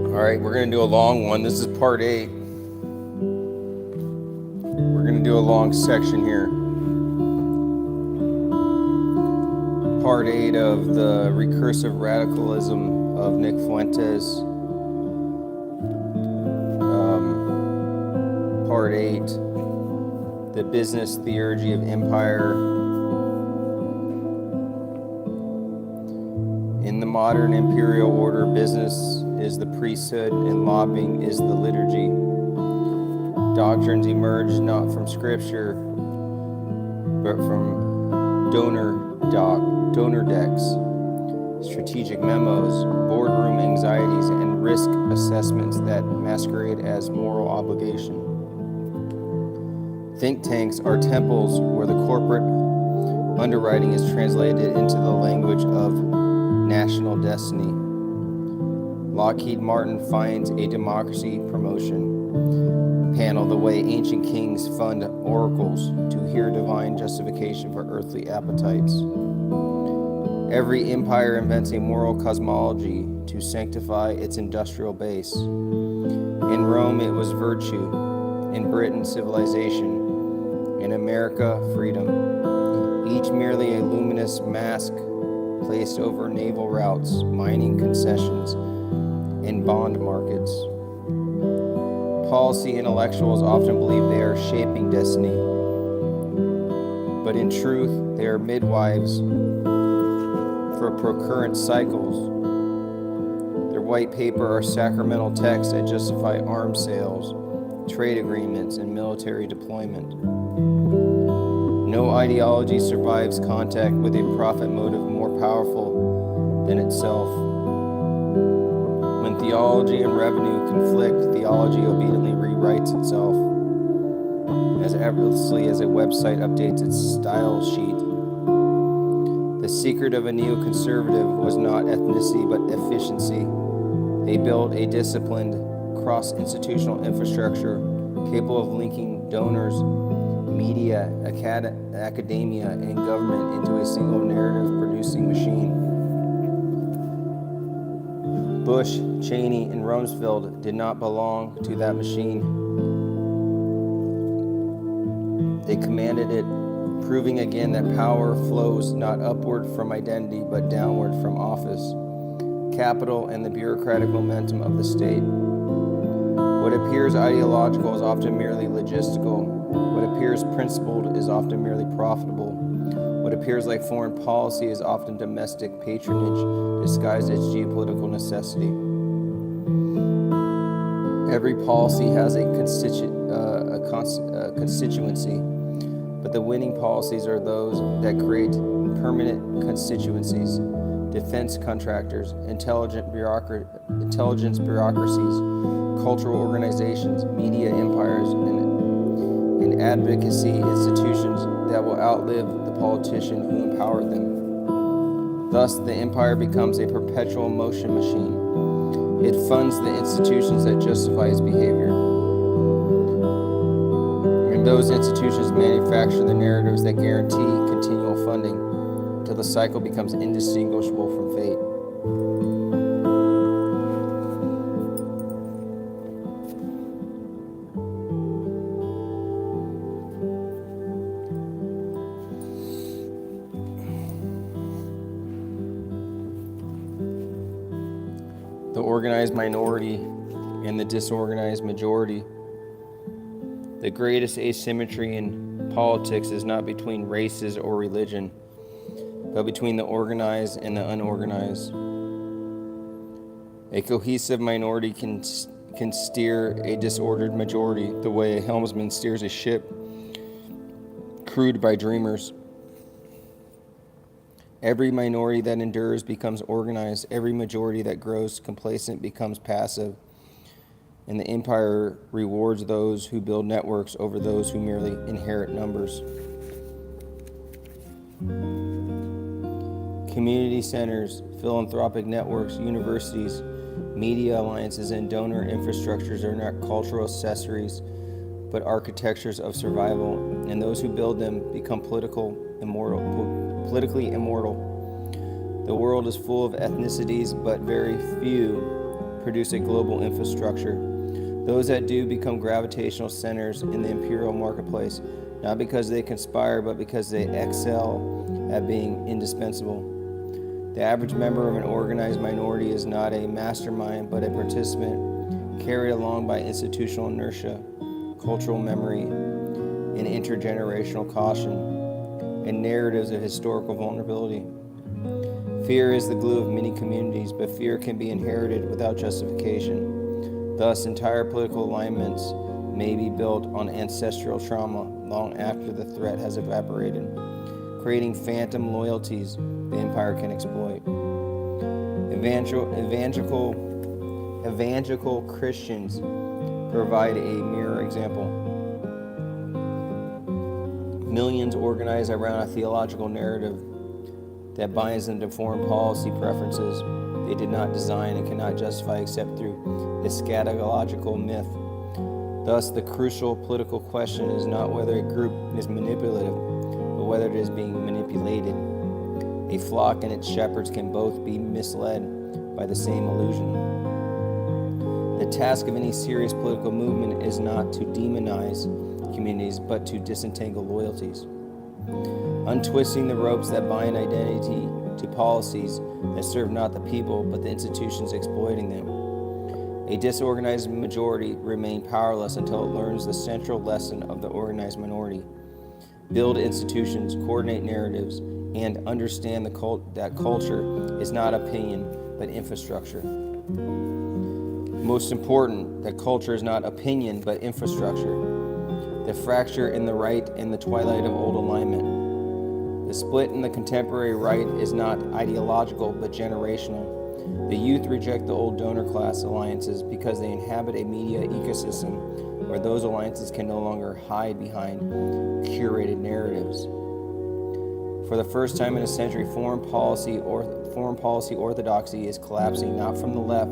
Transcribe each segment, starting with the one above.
All right, we're going to do a long one. This is part 8. We're going to do a long section here. Part 8 of the Recursive Radicalism of Nick Fuentes. Part 8, the business theurgy of empire. In the modern imperial order, business is the priesthood and lobbying is the liturgy. Doctrines emerge not from scripture, but from donor decks, strategic memos, boardroom anxieties, and risk assessments that masquerade as moral obligation. Think tanks are temples where the corporate underwriting is translated into the language of national destiny. Lockheed Martin finds a democracy promotion panel the way ancient kings fund oracles to hear divine justification for earthly appetites. Every empire invents a moral cosmology to sanctify its industrial base. In Rome, it was virtue. In Britain, civilization. In America, freedom. Each merely a luminous mask placed over naval routes, mining concessions, and bond markets. Policy intellectuals often believe they are shaping destiny, but in truth, they are midwives for procurrent cycles. Their white paper are sacramental texts that justify arms sales, trade agreements, and military deployment. No ideology survives contact with a profit motive more powerful than itself. When theology and revenue conflict, theology obediently rewrites itself as effortlessly as a website updates its style sheet. The secret of a neoconservative was not ethnicity but efficiency. They built a disciplined, cross-institutional infrastructure capable of linking donors, media, academia, and government into a single narrative-producing machine. Bush, Cheney, and Rumsfeld did not belong to that machine. They commanded it, proving again that power flows not upward from identity, but downward from office, capital, and the bureaucratic momentum of the state. What appears ideological is often merely logistical. What appears principled is often merely profitable. What appears like foreign policy is often domestic patronage disguised as geopolitical necessity. Every policy has a constituency, but the winning policies are those that create permanent constituencies. Defense contractors, intelligence bureaucracies, cultural organizations, media empires, and advocacy institutions that will outlive the politician who empowered them. Thus, the empire becomes a perpetual motion machine. It funds the institutions that justify its behavior. And those institutions manufacture the narratives that guarantee continual funding until the cycle becomes indistinguishable from fate. The organized minority and the disorganized majority. The greatest asymmetry in politics is not between races or religion, but between the organized and the unorganized. A cohesive minority can can steer a disordered majority the way a helmsman steers a ship crewed by dreamers. Every minority that endures becomes organized. Every majority that grows complacent becomes passive. And the empire rewards those who build networks over those who merely inherit numbers. Community centers, philanthropic networks, universities, media alliances, and donor infrastructures are not cultural accessories, but architectures of survival, and those who build them become politically immortal. The world is full of ethnicities, but very few produce a global infrastructure. Those that do become gravitational centers in the imperial marketplace, not because they conspire, but because they excel at being indispensable. The average member of an organized minority is not a mastermind, but a participant carried along by institutional inertia, cultural memory, and intergenerational caution, and narratives of historical vulnerability. Fear is the glue of many communities, but fear can be inherited without justification. Thus, entire political alignments may be built on ancestral trauma long after the threat has evaporated, creating phantom loyalties the empire can exploit. Evangelical Christians provide a mirror example. Millions organize around a theological narrative that binds them to foreign policy preferences they did not design and cannot justify except through eschatological myth. Thus, the crucial political question is not whether a group is manipulative, but whether it is being manipulated. A flock and its shepherds can both be misled by the same illusion. The task of any serious political movement is not to demonize communities, but to disentangle loyalties, untwisting the ropes that bind identity to policies that serve not the people, but the institutions exploiting them. A disorganized majority remain powerless until it learns the central lesson of the organized minority. Build institutions, coordinate narratives, and understand that culture is not opinion, but infrastructure. Most important, that culture is not opinion, but infrastructure. The fracture in the right and the twilight of old alignment. The split in the contemporary right is not ideological, but generational. The youth reject the old donor class alliances because they inhabit a media ecosystem where those alliances can no longer hide behind curated narratives. For the first time in a century, foreign policy orthodoxy is collapsing, not from the left,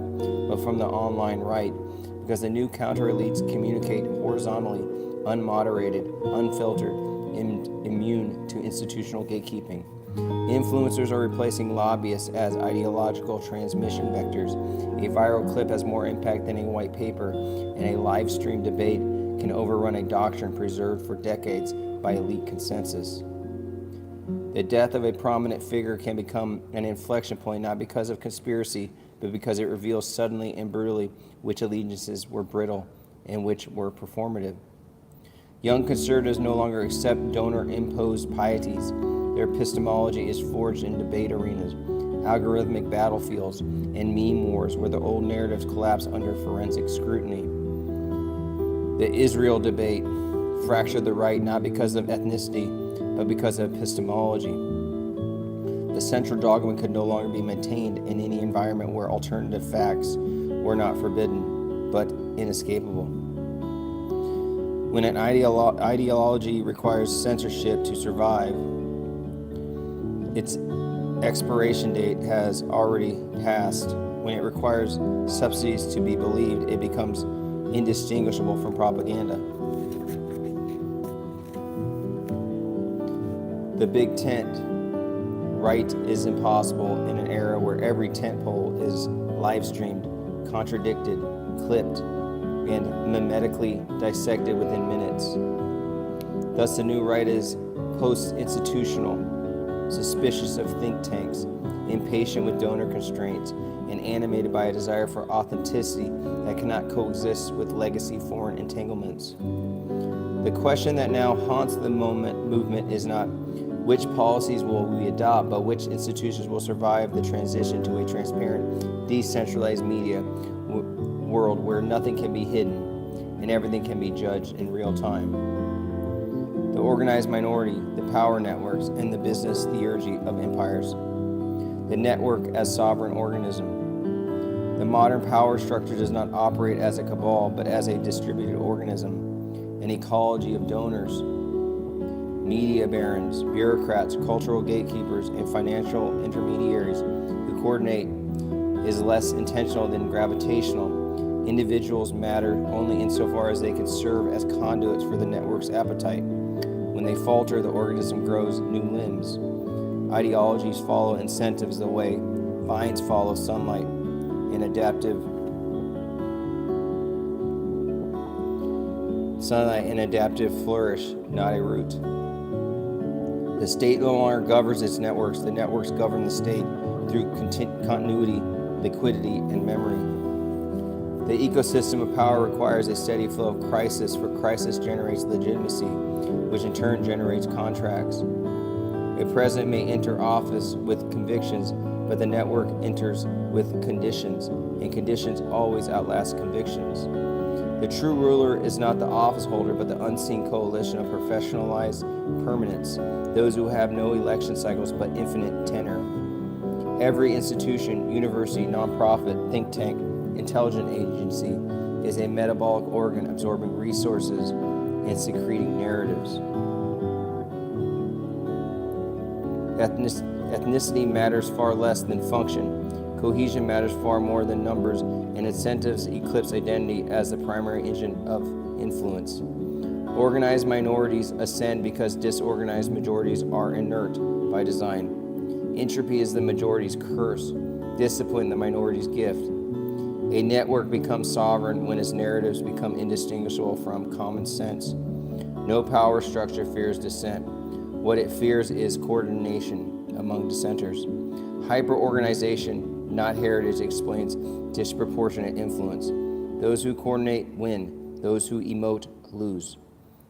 but from the online right, because the new counter-elites communicate horizontally, unmoderated, unfiltered, and immune to institutional gatekeeping. Influencers are replacing lobbyists as ideological transmission vectors. A viral clip has more impact than a white paper, and a live stream debate can overrun a doctrine preserved for decades by elite consensus. The death of a prominent figure can become an inflection point, not because of conspiracy, but because it reveals suddenly and brutally which allegiances were brittle and which were performative. Young conservatives no longer accept donor-imposed pieties. Their epistemology is forged in debate arenas, algorithmic battlefields, and meme wars where the old narratives collapse under forensic scrutiny. The Israel debate fractured the right not because of ethnicity, but because of epistemology. The central dogma could no longer be maintained in any environment where alternative facts were not forbidden, but inescapable. When an ideology requires censorship to survive, its expiration date has already passed. When it requires subsidies to be believed, it becomes indistinguishable from propaganda. The big tent right is impossible in an era where every tent pole is live streamed, contradicted, clipped, and mimetically dissected within minutes. Thus, the new right is post-institutional, suspicious of think tanks, impatient with donor constraints, and animated by a desire for authenticity that cannot coexist with legacy foreign entanglements. The question that now haunts the movement is not which policies will we adopt, but which institutions will survive the transition to a transparent, decentralized media world where nothing can be hidden and everything can be judged in real time. The organized minority, the power networks, and the business theurgy of empires. The network as sovereign organism. The modern power structure does not operate as a cabal, but as a distributed organism, an ecology of donors, media barons, bureaucrats, cultural gatekeepers, and financial intermediaries who coordinate is less intentional than gravitational. Individuals matter only insofar as they can serve as conduits for the network's appetite. When they falter, the organism grows new limbs. Ideologies follow incentives the way vines follow sunlight. An adaptive flourish, not a root. The state no longer governs its networks. The networks govern the state through continuity, liquidity, and memory. The ecosystem of power requires a steady flow of crisis, for crisis generates legitimacy, which in turn generates contracts. A president may enter office with convictions, but the network enters with conditions, and conditions always outlast convictions. The true ruler is not the office holder, but the unseen coalition of professionalized permanents, those who have no election cycles but infinite tenure. Every institution, university, nonprofit, think tank, intelligence agency is a metabolic organ absorbing resources and secreting narratives. Ethnicity matters far less than function. Cohesion matters far more than numbers, and incentives eclipse identity as the primary engine of influence. Organized minorities ascend because disorganized majorities are inert by design. Entropy is the majority's curse, discipline the minority's gift. A network becomes sovereign when its narratives become indistinguishable from common sense. No power structure fears dissent. What it fears is coordination among dissenters. Hyper-organization, not heritage, explains disproportionate influence. Those who coordinate win. Those who emote lose.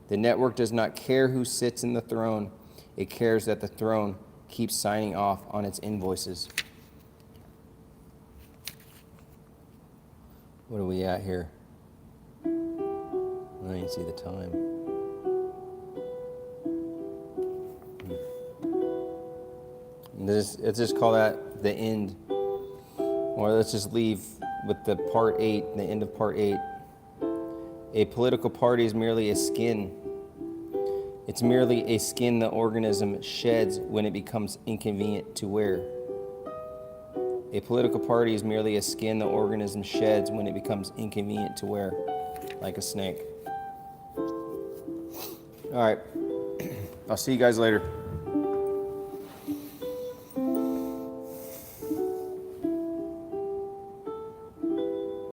The network does not care who sits in the throne. It cares that the throne keeps signing off on its invoices. What are we at here? I don't even see the time. Let's just call that the end. Or let's just leave with the part 8, the end of part 8. A political party is merely a skin. It's merely a skin the organism sheds when it becomes inconvenient to wear. A political party is merely a skin the organism sheds when it becomes inconvenient to wear, like a snake. All right. I'll see you guys later.